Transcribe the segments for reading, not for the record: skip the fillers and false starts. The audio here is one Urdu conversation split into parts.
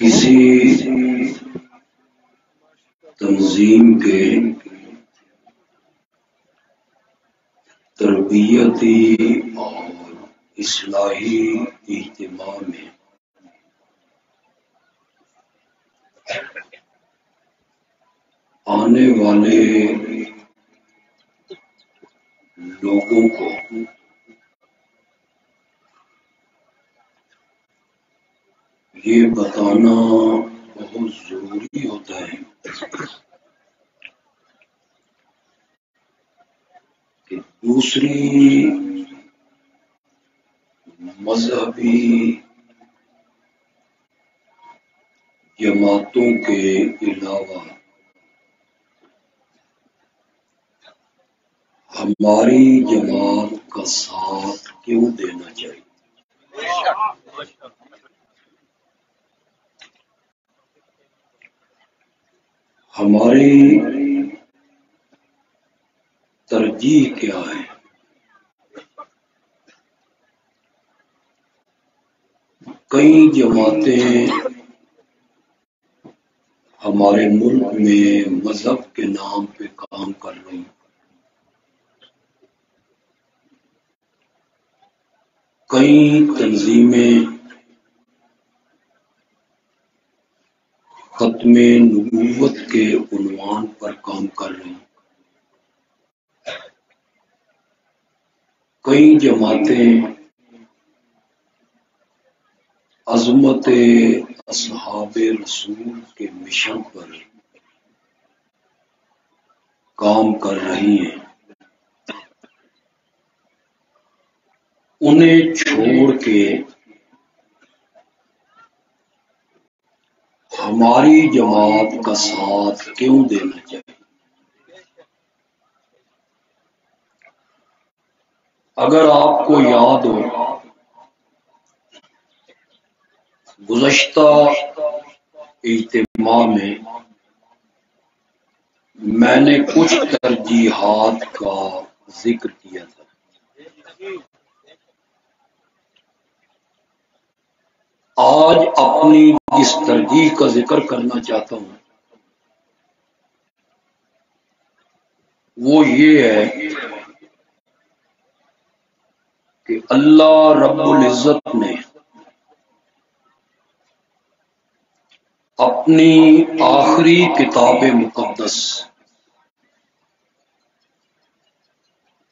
کسی تنظیم کے تربیتی اور اصلاحی اجتماع میں آنے والے لوگوں کو یہ بتانا بہت ضروری ہوتا ہے کہ دوسری مذہبی جماعتوں کے علاوہ ہماری جماعت کا ساتھ کیوں دینا چاہیے؟ ہماری ترجیح کیا ہے؟ کئی جماعتیں ہمارے ملک میں مذہب کے نام پہ کام کر رہی ہیں، کئی تنظیمیں ختم نبوت کے عنوان پر کام کر رہی ہیں، کئی جماعتیں عظمت اصحاب رسول کے مشن پر کام کر رہی ہیں، انہیں چھوڑ کے ہماری جماعت کا ساتھ کیوں دینا چاہیے؟ اگر آپ کو یاد ہو، گزشتہ اجتماع میں میں نے کچھ ترجیحات کا ذکر کیا تھا۔ آج اپنی جس ترجیح کا ذکر کرنا چاہتا ہوں وہ یہ ہے کہ اللہ رب العزت نے اپنی آخری کتاب مقدس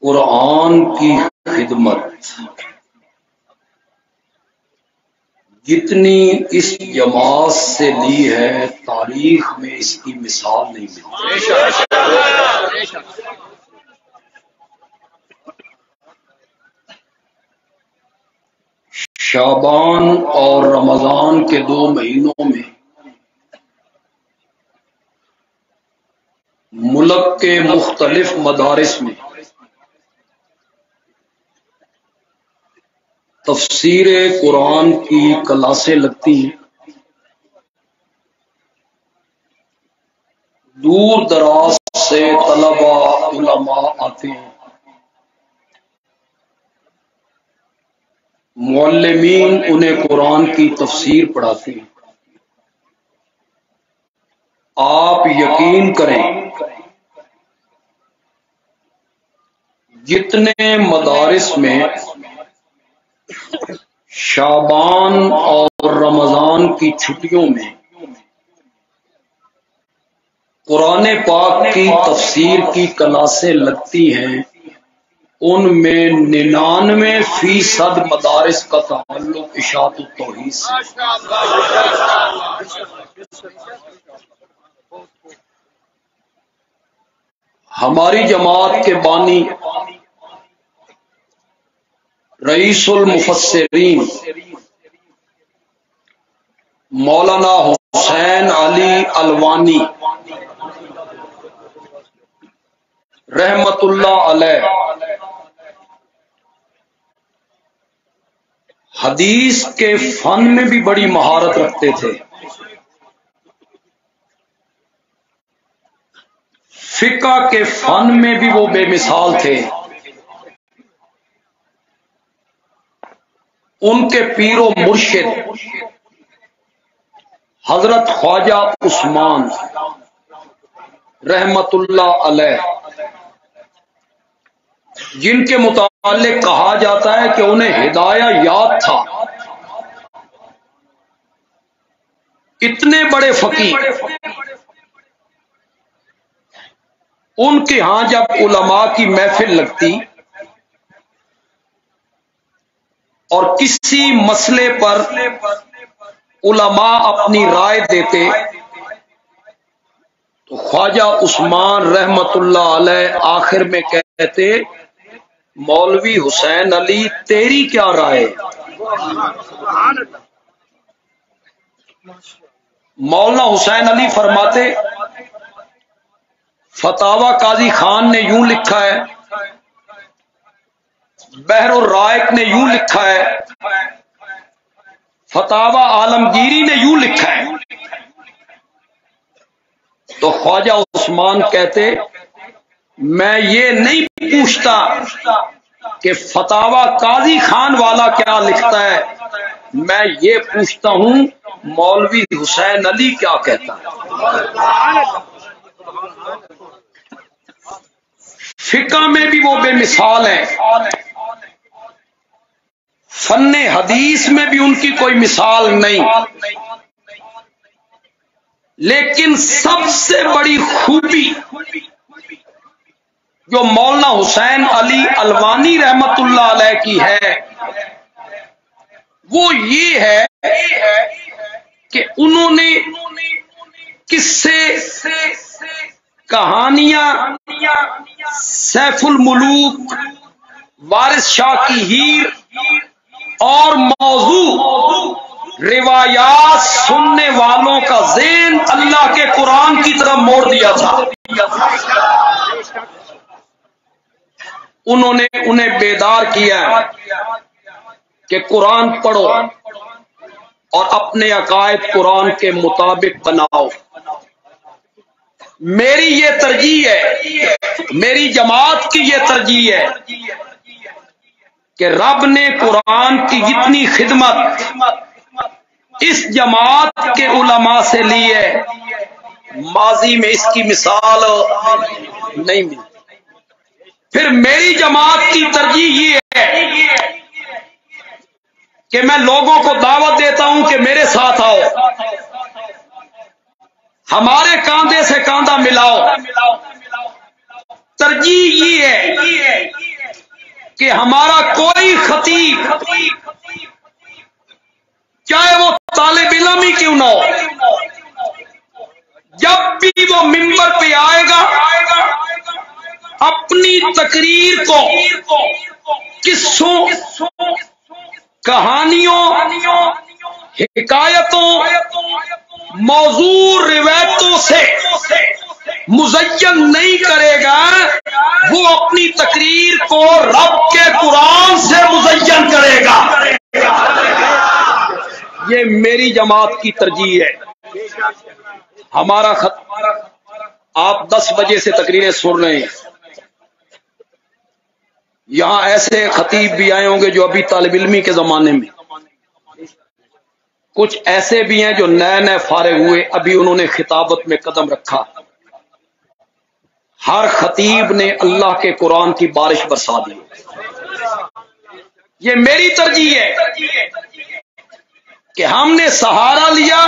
قرآن کی خدمت جتنی اس جماعت سے لی ہے، تاریخ میں اس کی مثال نہیں ملتی۔ شعبان اور رمضان کے 2 مہینوں میں ملک کے مختلف مدارس میں تفسیر قرآن کی کلاسیں لگتی ہیں، دور دراز سے طلباء علماء آتے ہیں، معلمین انہیں قرآن کی تفسیر پڑھاتے ہیں۔ آپ یقین کریں جتنے مدارس میں شعبان اور رمضان کی چھٹیوں میں قرآن پاک کی تفسیر کی کلاسیں لگتی ہیں، ان میں 99% مدارس کا تعلق اشاعت التوحید سے۔ ہماری جماعت کے بانی رئیس المفسرین مولانا حسین علی الوانی رحمت اللہ علیہ حدیث کے فن میں بھی بڑی مہارت رکھتے تھے، فقہ کے فن میں بھی وہ بے مثال تھے۔ ان کے پیر و مرشد حضرت خواجہ عثمان رحمت اللہ علیہ، جن کے متعلق کہا جاتا ہے کہ انہیں ہدایہ یاد تھا، اتنے بڑے فقیر، ان کے ہاں جب علماء کی محفل لگتی اور کسی مسئلے پر علماء اپنی رائے دیتے تو خواجہ عثمان رحمت اللہ علیہ آخر میں کہتے، مولوی حسین علی تیری کیا رائے؟ مولانا حسین علی فرماتے، فتاوی قاضی خان نے یوں لکھا ہے، بحر الرائق نے یوں لکھا ہے، فتاوی عالمگیری نے یوں لکھا ہے۔ تو خواجہ عثمان کہتے، میں یہ نہیں پوچھتا کہ فتاوی قاضی خان والا کیا لکھتا ہے، میں یہ پوچھتا ہوں مولوی حسین علی کیا کہتا ہے۔ فقہ میں بھی وہ بے مثال ہیں، فن حدیث میں بھی ان کی کوئی مثال نہیں، لیکن سب سے بڑی خوبی جو مولانا حسین علی الوانی رحمت اللہ علیہ کی ہے وہ یہ ہے کہ انہوں نے قصے، کہانیاں، سیف الملوک، وارث شاہ کی ہیر اور موضوع روایات سننے والوں کا ذہن اللہ کے قرآن کی طرف موڑ دیا تھا۔ انہوں نے انہیں بیدار کیا کہ قرآن پڑھو اور اپنے عقائد قرآن کے مطابق بناؤ۔ میری یہ ترجیح ہے، میری جماعت کی یہ ترجیح ہے کہ رب نے قرآن کی جتنی خدمت اس جماعت کے علماء سے لی ہے، ماضی میں اس کی مثال نہیں ملی۔ پھر میری جماعت کی ترجیح یہ ہے کہ میں لوگوں کو دعوت دیتا ہوں کہ میرے ساتھ آؤ، ہمارے کاندھے سے کاندھا ملاؤ۔ ترجیح یہ ہے کہ ہمارا کوئی خطیب، چاہے وہ طالب علم ہی کیوں نہ ہو، جب بھی وہ ممبر پہ آئے گا اپنی تقریر کو قصوں، کہانیوں، حکایتوں، موضوع روایتوں سے مزین نہیں کرے گا، وہ اپنی تقریر کو رب کے قرآن سے مزین کرے گا۔ یہ میری جماعت کی ترجیح ہے۔ ہمارا آپ 10 بجے سے تقریریں سن رہے ہیں، یہاں ایسے خطیب بھی آئے ہوں گے جو ابھی طالب علمی کے زمانے میں، کچھ ایسے بھی ہیں جو نئے فارغ ہوئے، ابھی انہوں نے خطابت میں قدم رکھا۔ ہر خطیب نے اللہ کے قرآن کی بارش برسا دی۔ یہ میری ترجیح ہے کہ ہم نے سہارا لیا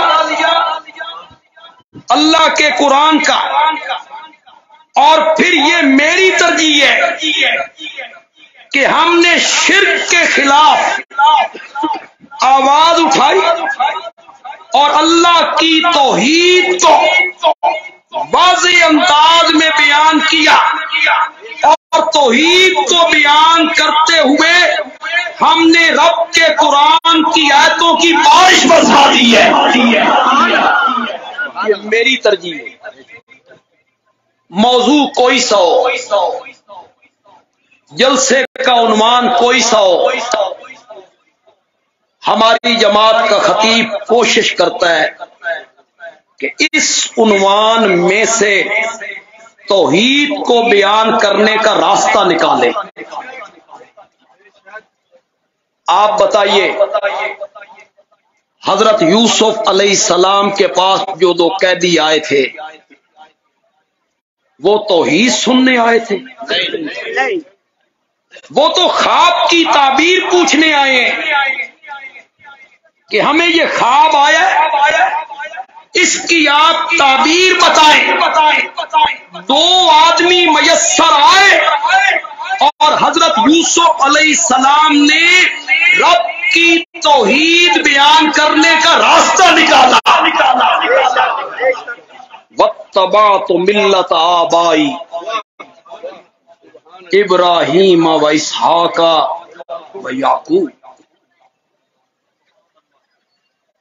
اللہ کے قرآن کا، اور پھر یہ میری ترجیح ہے کہ ہم نے شرک کے خلاف آواز اٹھائی اور اللہ کی توحید کو واضح انداز میں بیان کیا، اور توحید کو بیان کرتے ہوئے ہم نے رب کے قرآن کی آیتوں کی بارش برسا دی ہے۔ یہ میری ترجیح ہے۔ موضوع کوئی سا ہو، جلسے کا عنوان کوئی سا ہو، ہماری جماعت کا خطیب کوشش کرتا ہے کہ اس عنوان میں سے توحید کو بیان کرنے کا راستہ نکالے۔ آپ بتائیے، حضرت یوسف علیہ السلام کے پاس جو دو قیدی آئے تھے وہ توحید سننے آئے تھے؟ وہ تو خواب کی تعبیر پوچھنے آئے ہیں کہ ہمیں یہ خواب آیا، اس کی آپ تعبیر بتائیں۔ دو آدمی میسر آئے اور حضرت یوسف علیہ السلام نے رب کی توحید بیان کرنے کا راستہ نکالا۔ واتبعت ملت آبائی ابراہیم و اسحاق و یعقوب۔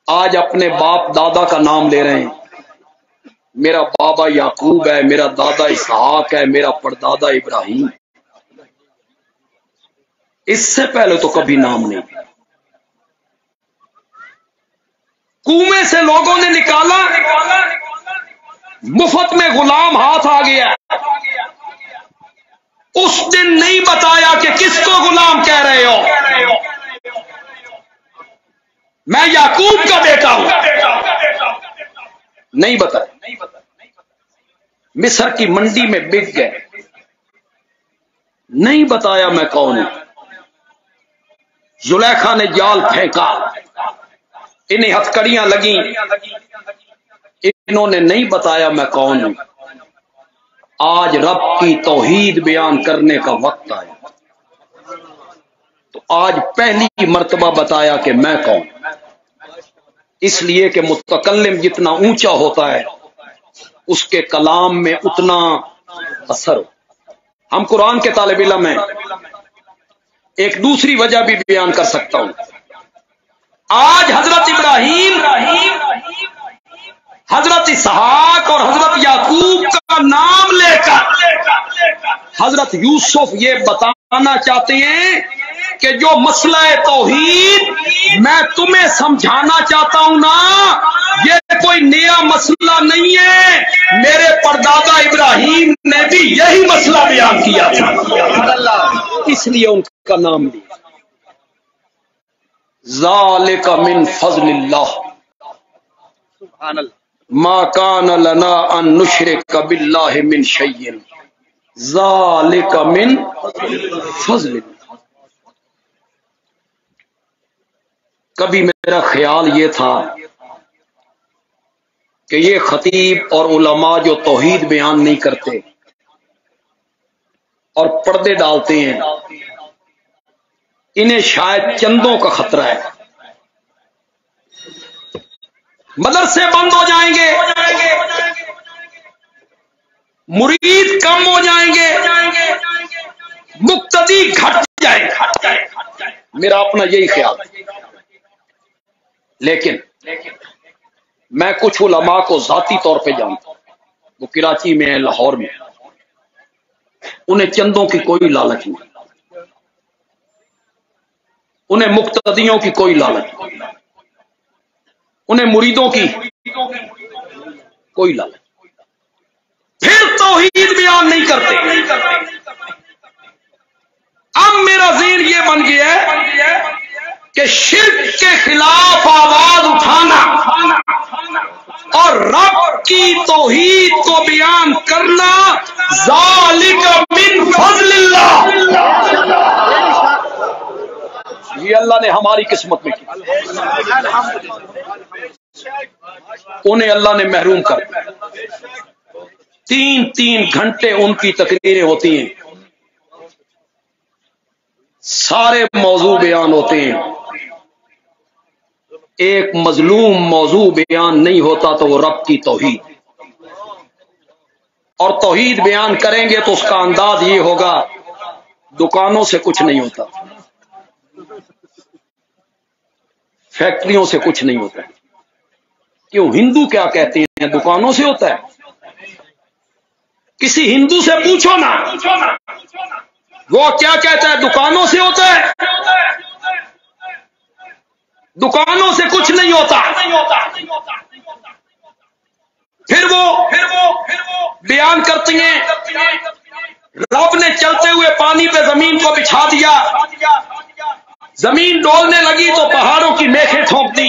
آج اپنے باپ دادا کا نام لے رہے ہیں، میرا بابا یعقوب ہے، میرا دادا اسحاق ہے، میرا پردادا ابراہیم۔ اس سے پہلے تو کبھی نام نہیں۔ کنویں سے لوگوں نے نکالا، مفت میں غلام ہاتھ آ گیا، اس دن نہیں بتایا کہ کس کو غلام کہہ رہے ہو، میں یعقوب کا بیٹا ہوں، نہیں بتایا۔ مصر کی منڈی میں بک گئے، نہیں بتایا میں کون ہوں۔ زلیخا نے جال پھینکا، انہیں ہتھکڑیاں لگیں، انہوں نے نہیں بتایا میں کون ہوں۔ آج رب کی توحید بیان کرنے کا وقت آیا تو آج پہلی مرتبہ بتایا کہ میں کون، اس لیے کہ متکلم جتنا اونچا ہوتا ہے اس کے کلام میں اتنا اثر ہو۔ ہم قرآن کے طالب علم ہیں، ایک دوسری وجہ بھی بیان کر سکتا ہوں۔ آج حضرت ابراہیم، حضرت اسحاق اور حضرت یعقوب کا نام لے کر حضرت یوسف یہ بتانا چاہتے ہیں کہ جو مسئلہ توحید میں تمہیں سمجھانا چاہتا ہوں نا، یہ کوئی نیا مسئلہ نہیں ہے، میرے پردادا ابراہیم نے بھی یہی مسئلہ بیان کیا تھا، اس لیے ان کا نام لیا۔ ذالک من فضل اللہ ما کان لنا ان نشرک باللہ من شیء ذالک من فضل اللہ۔ کبھی میرا خیال یہ تھا کہ یہ خطیب اور علماء جو توحید بیان نہیں کرتے اور پردے ڈالتے ہیں، انہیں شاید چندوں کا خطرہ ہے، مدرسے بند ہو جائیں گے، مرید کم ہو جائیں گے، مقتدی گھٹ جائیں گے، میرا اپنا یہی خیال ہے۔ لیکن میں کچھ علماء کو ذاتی طور پہ جانتا ہوں، وہ کراچی میں ہیں، لاہور میں ہیں، انہیں چندوں کی کوئی لالچ نہیں، انہیں مقتدیوں کی کوئی لالچ نہیں، انہیں مریدوں کی کوئی لالچ، پھر توحید بیان نہیں کرتے۔ اب میرا ذہن یہ بن گیا ہے کہ شرک کے خلاف آواز اٹھانا اور رب کی توحید کو بیان کرنا ذالک من فضل اللہ، یہ اللہ نے ہماری قسمت میں کیا، انہیں اللہ نے محروم کر دیا۔ 3 گھنٹے ان کی تقریریں ہوتی ہیں، سارے موضوع بیان ہوتے ہیں، ایک مظلوم موضوع بیان نہیں ہوتا تو وہ رب کی توحید، اور توحید بیان کریں گے تو اس کا انداز یہ ہوگا دکانوں سے کچھ نہیں ہوتا، فیکٹریوں سے کچھ نہیں ہوتا۔ کیوں؟ ہندو کیا کہتے ہیں دکانوں سے ہوتا ہے؟ کسی ہندو سے پوچھو نا، وہ کیا کہتا ہے دکانوں سے ہوتا ہے، دکانوں سے کچھ نہیں ہوتا۔ پھر وہ بیان کرتی ہیں رب نے چلتے ہوئے پانی پہ زمین کو بچھا دیا، زمین ڈولنے لگی تو پہاڑوں کی میخیں ٹھونک دی،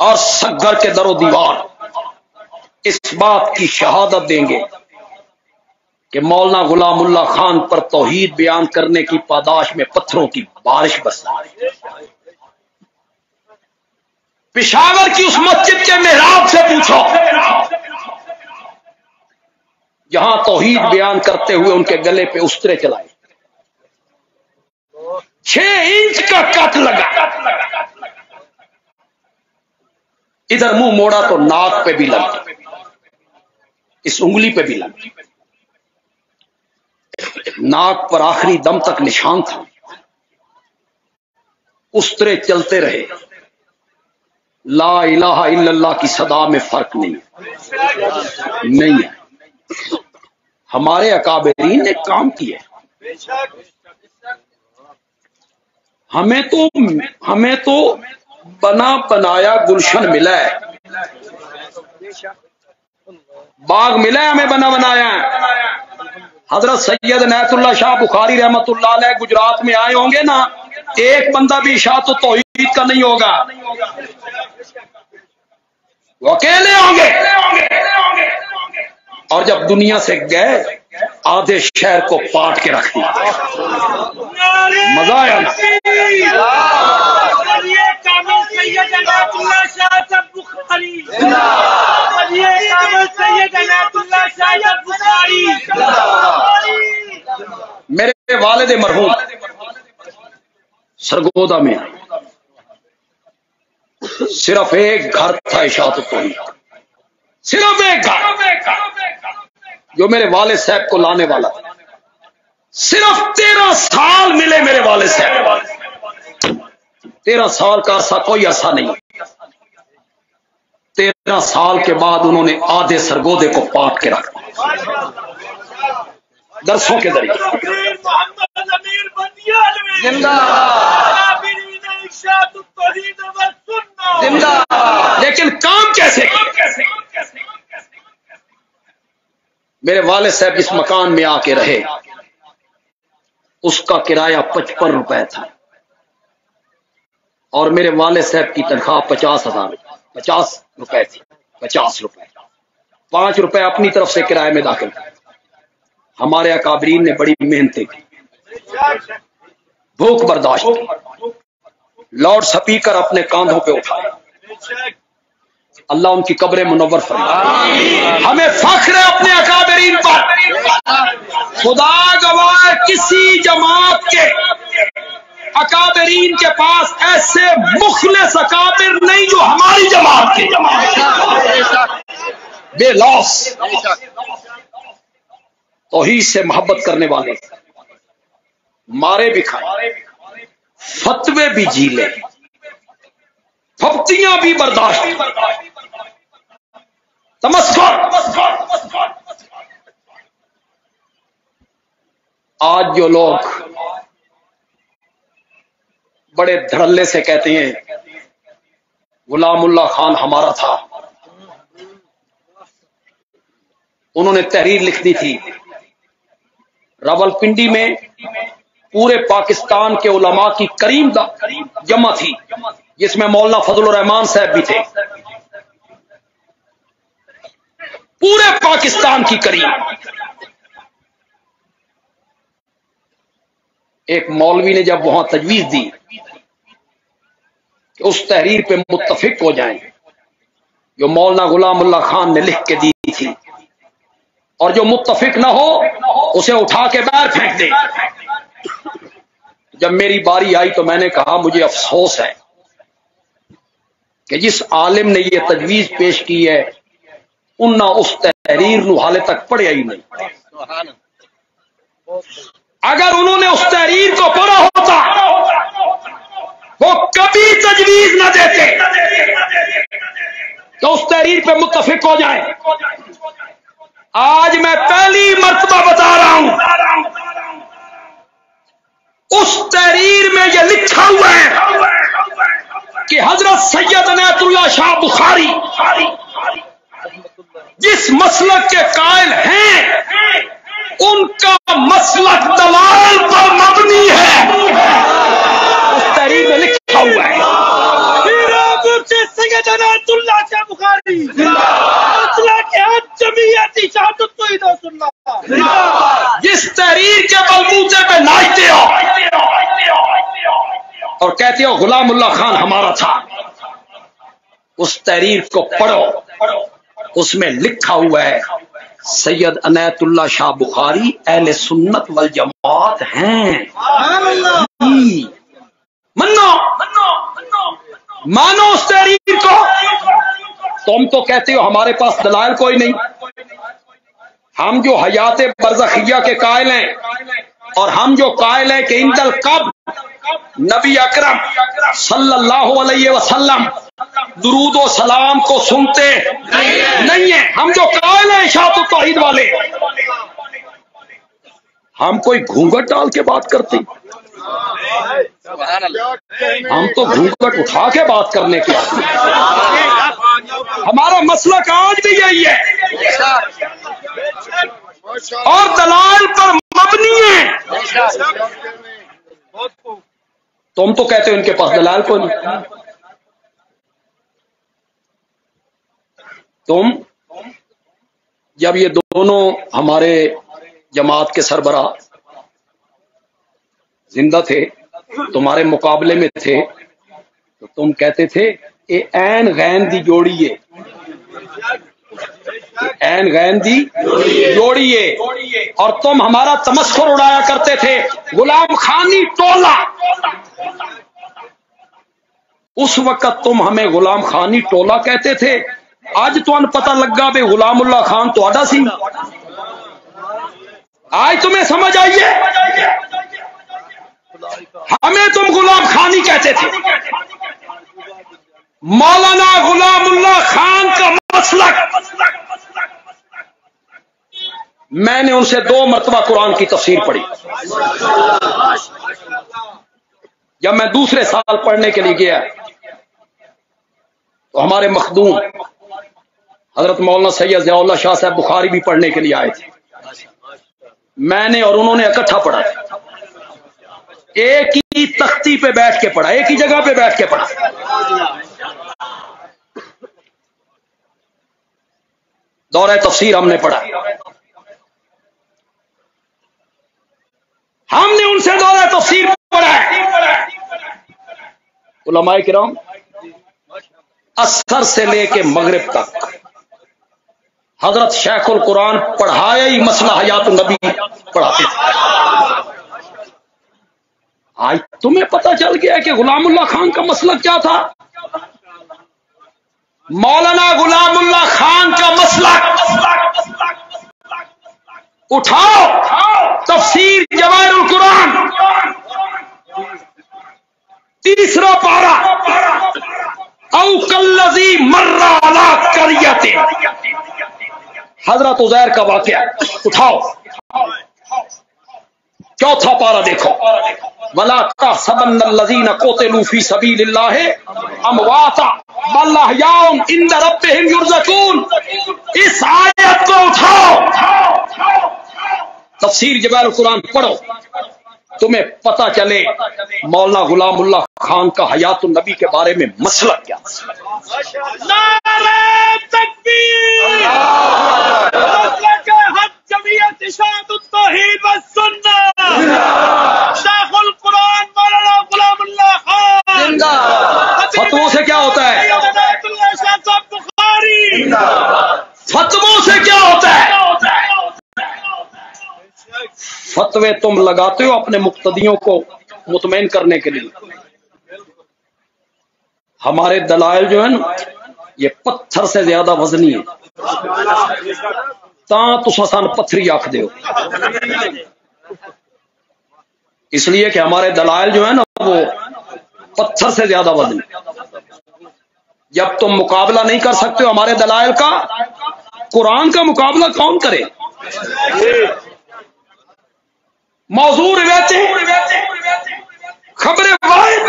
اور سگھر کے در و دیوار اس بات کی شہادت دیں گے کہ مولانا غلام اللہ خان پر توحید بیان کرنے کی پاداش میں پتھروں کی بارش برسا ہے۔ پشاور کی اس مسجد کے محراب سے پوچھو جہاں توحید بیان کرتے ہوئے ان کے گلے پہ استرے چلائے، 6 انچ کا کٹ لگا، ادھر منہ موڑا تو ناک پہ بھی لگا، اس انگلی پہ بھی لگا، ناک پر آخری دم تک نشان تھا، استرے چلتے رہے، لا الہ الا اللہ کی صدا میں فرق نہیں ہے۔ ہمارے اکابرین نے کام کیا، ہمیں تو بنا بنایا گلشن ملا ہے، باغ ملا ہے، ہمیں بنا بنایا ہے۔ حضرت سید عنایت اللہ شاہ بخاری رحمت اللہ علیہ گجرات میں آئے ہوں گے نا، ایک بندہ بھی اشاعت و توحید کا نہیں ہوگا، وہ اکیلے ہوں گے، اور جب دنیا سے گئے آدھے شہر کو پاٹ کے رکھ دیا۔ مزہ آیا نا؟ میرے والد مرحوم سرگودا میں صرف ایک گھر تھا اشاعت التوحید، صرف ایک گھر جو میرے والد صاحب کو لانے والا تھا۔ صرف 13 سال ملے میرے والد صاحب، 13 سال کا عرصہ کوئی عرصہ نہیں، 13 سال کے بعد انہوں نے آدھے سرگودے کو پاٹ کے رکھا درسوں کے ذریعے۔ لیکن کام کیسے؟ میرے والد صاحب جس مکان میں آ کے رہے اس کا کرایہ 55 روپے تھا، اور میرے والد صاحب کی تنخواہ 50 روپے تھی، 50 روپے، 5 روپے اپنی طرف سے کرایہ میں داخل کر۔ ہمارے اکابرین نے بڑی محنتیں کی، بھوک برداشت کی، لاؤڈ سپیکر اپنے کاندھوں پہ اٹھائے، اللہ ان کی قبر منور فرمائے۔ ہمیں فخر ہے اپنے اکابرین پر، خدا گواہ کسی جماعت کے اکابرین کے پاس ایسے مخلص اکابر نہیں جو ہماری جماعت کے، بے لوس، توحید سے محبت کرنے والے، مارے بھی کھائے، فتوے بھی جھیلے، پھپتیاں بھی برداشت، تمسخر۔ آج جو لوگ بڑے دھڑلے سے کہتے ہیں غلام اللہ خان ہمارا تھا، انہوں نے تحریر لکھ دی تھی، راولپنڈی میں پورے پاکستان کے علماء کی کریم جمع تھی، جس میں مولانا فضل الرحمان صاحب بھی تھے، پورے پاکستان کی کریم۔ ایک مولوی نے جب وہاں تجویز دی کہ اس تحریر پہ متفق ہو جائیں جو مولانا غلام اللہ خان نے لکھ کے دی تھی، اور جو متفق نہ ہو اسے اٹھا کے باہر پھینک دے۔ جب میری باری آئی تو میں نے کہا مجھے افسوس ہے کہ جس عالم نے یہ تجویز پیش کی ہے ان نہ اس تحریر نو حالے تک پڑھیا ہی نہیں۔ اگر انہوں نے اس تحریر کو پڑھا ہوتا وہ کبھی تجویز نہ دیتے تو اس تحریر پہ متفق ہو جائیں۔ آج میں پہلی مرتبہ بتا رہا ہوں اس تحریر میں یہ لکھا ہوا ہے کہ حضرت سید عنایت اللہ شاہ بخاری جس مسلک کے قائل ہیں ان کا مسلک دلال پر مبنی ہے، اس تحریر میں لکھا ہوا ہے۔ سید عنایت جس تحریر کے بلبوتے پہ ناچتے ہو اور کہتے ہو غلام اللہ خان ہمارا تھا، اس تحریر کو پڑھو، اس میں لکھا ہوا ہے سید عنایت اللہ شاہ بخاری اہل سنت والجماعت ہیں۔ منو مانو اس تحریر کو۔ تم تو کہتے ہو ہمارے پاس دلائل کوئی نہیں، ہم جو حیات برزخیہ کے قائل ہیں اور ہم جو قائل ہیں کہ عند القبر نبی اکرم صلی اللہ علیہ وسلم درود و سلام کو سنتے نہیں ہیں، ہم جو قائل ہیں اشاعت التوحید والے، ہم کوئی گھونگھٹ ڈال کے بات کرتے ہیں؟ ہم تو گھونگھٹ اٹھا کے بات کرنے کے آتے ہیں۔ ہمارا مسلک آج بھی یہی ہے اور دلائل پر مبنی ہے۔ تم تو کہتے ہو ان کے پاس دلائل کو نہیں۔ تم جب یہ دونوں ہمارے جماعت کے سربراہ زندہ تھے، تمہارے مقابلے میں تھے، تو تم کہتے تھے اے این غین دی جوڑی ہے، این غین دی جوڑی ہے، اور تم ہمارا تمسخر اڑایا کرتے تھے غلام خانی ٹولہ۔ اس وقت تم ہمیں غلام خانی ٹولہ کہتے تھے، آج تو ان پتہ لگا بے غلام اللہ خان تو آڈا سی، آج تمہیں سمجھ آئیے؟ ہمیں تم غلام خانی کہتے تھے۔ مولانا غلام اللہ خان کا مسلک، میں نے ان سے 2 مرتبہ قرآن کی تفسیر پڑھی۔ جب میں دوسرے سال پڑھنے کے لیے گیا تو ہمارے مخدوم حضرت مولانا سید ضیاء اللہ شاہ صاحب بخاری بھی پڑھنے کے لیے آئے تھے، میں نے اور انہوں نے اکٹھا پڑھا، ایک ہی تختی پہ بیٹھ کے پڑھا، ایک ہی جگہ پہ بیٹھ کے پڑھا۔ دورہ تفسیر ہم نے پڑھا، ہم نے ان سے دورہ تفسیر پڑھا ہے۔ علماء کرام عصر سے لے کے مغرب تک حضرت شیخ القرآن پڑھایا ہی مسئلہ حیات النبی پڑھاتے تھے۔ آج تمہیں پتہ چل گیا کہ غلام اللہ خان کا مسئلہ کیا تھا؟ مولانا غلام اللہ خان کا مسئلہ اٹھاؤ، تفسیر جواہر القرآن 3 پارہ، او کالذی مر علی قریۃ، حضرت عزیر کا واقعہ اٹھاؤ، 4 پارہ دیکھو، وَلَا تَحْسَبَنَّ الَّذِينَ قُتِلُوا فِي سَبِيلِ اللَّهِ أَمْوَاتًا بَلْ أَحْيَاءٌ عِندَ رَبِّهِمْ يُرْزَقُونَ۔ اس آیت کو اٹھاؤ، تفسیر جواہر القرآن پڑھو، تمہیں پتہ چلے مولانا غلام اللہ خان کا حیات النبی کے بارے میں مسئلہ کیا۔ نعرہ تکبیر، جمعیت اشاعت التوحید والسنہ، شیخ القرآن مولانا غلام اللہ خان۔ فتووں سے کیا ہوتا ہے؟ فتووں سے کیا ہوتا ہے؟ فتوے تم لگاتے ہو اپنے مقتدیوں کو مطمئن کرنے کے لیے، ہمارے دلائل جو ہیں نا یہ پتھر سے زیادہ وزنی ہے، تاں تساں سان پتھری آکھ دے ہو، اس لیے کہ ہمارے دلائل جو ہیں نا وہ پتھر سے زیادہ وزنی۔ جب تم مقابلہ نہیں کر سکتے ہو ہمارے دلائل کا، قرآن کا مقابلہ کون کرے؟ موضوع روایتیں، خبریں واحد،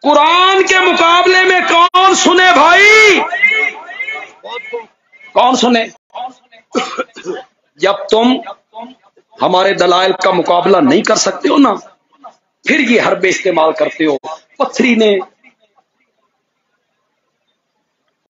قرآن کے مقابلے میں کون سنے بھائی؟ کون سنے؟ جب تم ہمارے دلائل کا مقابلہ نہیں کر سکتے ہو نا، پھر یہ حربے استعمال کرتے ہو، پتھری نے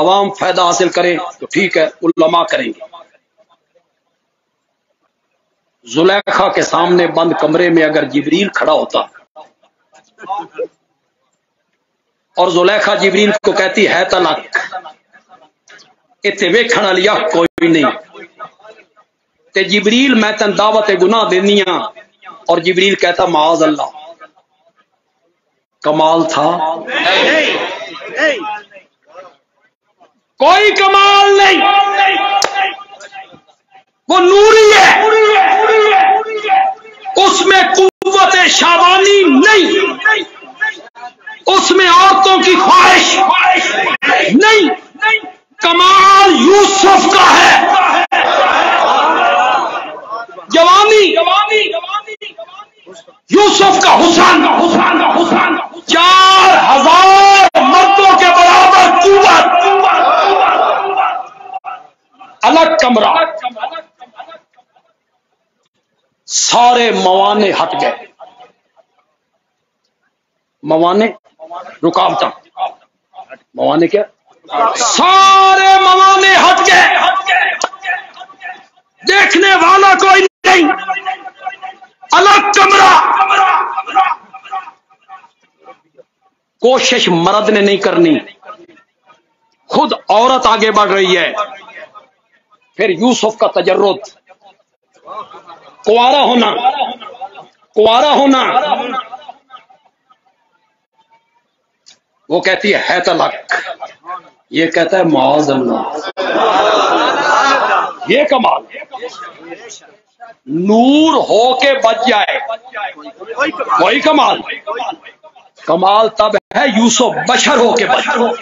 عوام فائدہ حاصل کرے تو ٹھیک ہے، علماء کریں گے۔ زلیخا کے سامنے بند کمرے میں اگر جبریل کھڑا ہوتا اور زلیخا جبریل کو کہتی ہے طلاق، اتنے ویکھن والی کوئی نہیں، تے جبریل میں تن دعوت گناہ دینی ہاں، اور جبریل کہتا معاذ اللہ، کمال تھا؟ کوئی کمال نہیں، وہ نوری ہے، اس میں قوت شابانی نہیں، اس میں عورتوں کی خواہش نہیں، کمال یوسف کا ہے، جوانی یوسف کا حسن، 4000 مردوں کے برابر قوت، الگ کمرہ، سارے موانے ہٹ گئے، موانے رکاوٹاں، موانے کیا؟ سارے موانے ہٹ گئے، دیکھنے والا کوئی نہیں، الگ کمرہ۔ کوشش مرد نے نہیں کرنی، خود عورت آگے بڑھ رہی ہے۔ پھر یوسف کا تجرد، کنوارا ہونا، وہ کہتی ہے طلاق، یہ کہتا ہے معاذ اللہ، یہ کمال، نور ہو کے بچ جائے، وہی کمال، کمال تب ہے یوسف بشر ہو کے بچ جائے۔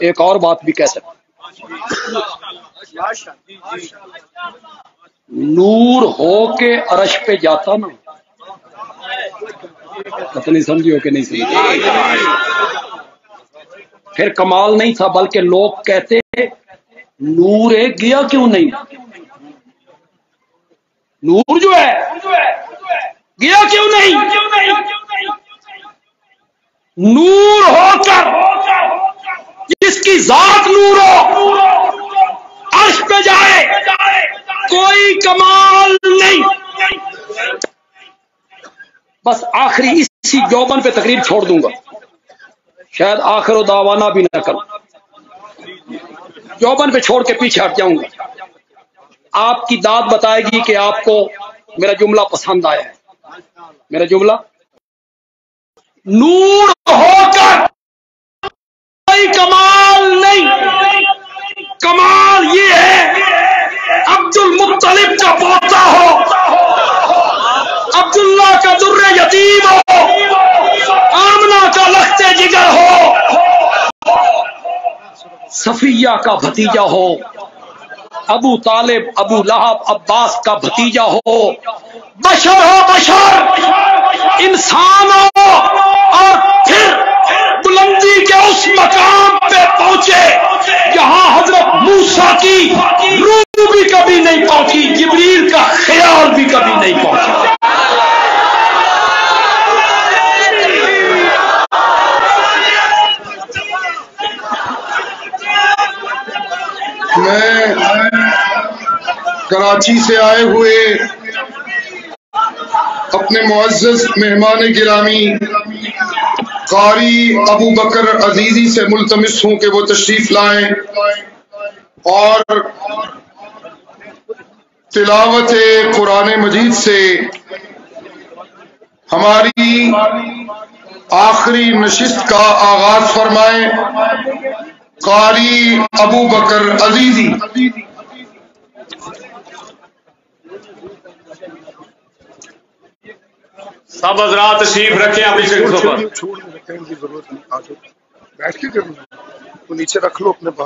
ایک اور بات بھی کہہ سکتے، نور ہو کے عرش پہ جاتا نا، پتہ نہیں سمجھو کہ نہیں سمجھو، پھر کمال نہیں تھا، بلکہ لوگ کہتے نور گیا کیوں نہیں، نور جو ہے گیا کیوں نہیں، نور ہو کر جس کی ذات نور ہو عرش پہ جائے، کوئی کمال نہیں۔ بس آخری اسی جوبن پہ تقریر چھوڑ دوں گا، شاید آخر و دعوانا بھی نہ کروں، جوبن پہ چھوڑ کے پیچھے ہٹ جاؤں گا۔ آپ کی داد بتائے گی کہ آپ کو میرا جملہ پسند آیا ہے۔ میرا جملہ، نور ہو کر کوئی کمال نہیں، کمال یہ ہے عبد المطلب کا پوتا ہو، عبداللہ کا در یتیم ہو، آمنہ کا لخت جگر ہو، صفیہ کا بھتیجا ہو، ابو طالب، ابو لہب، عباس کا بھتیجا ہو، بشر ہو، بشر انسان ہو، اور پھر بلندی کے اس مقام پہ پہنچے جہاں حضرت موسیٰ کی روح بھی کبھی نہیں پہنچی، جبریل کا خیال بھی کبھی نہیں پہنچا۔ میں کراچی سے آئے ہوئے اپنے معزز مہمان گرامی قاری ابو بکر عزیزی سے ملتمس ہوں کہ وہ تشریف لائیں اور تلاوت قرآن مجید سے ہماری آخری نشست کا آغاز فرمائیں۔ قاری ابو بکر عزیزی۔ سب حضرات تشریف رکھیں اپنی شرکتوں پر۔ بیٹھ کے کرنا، نیچے رکھ لو اپنے پاس۔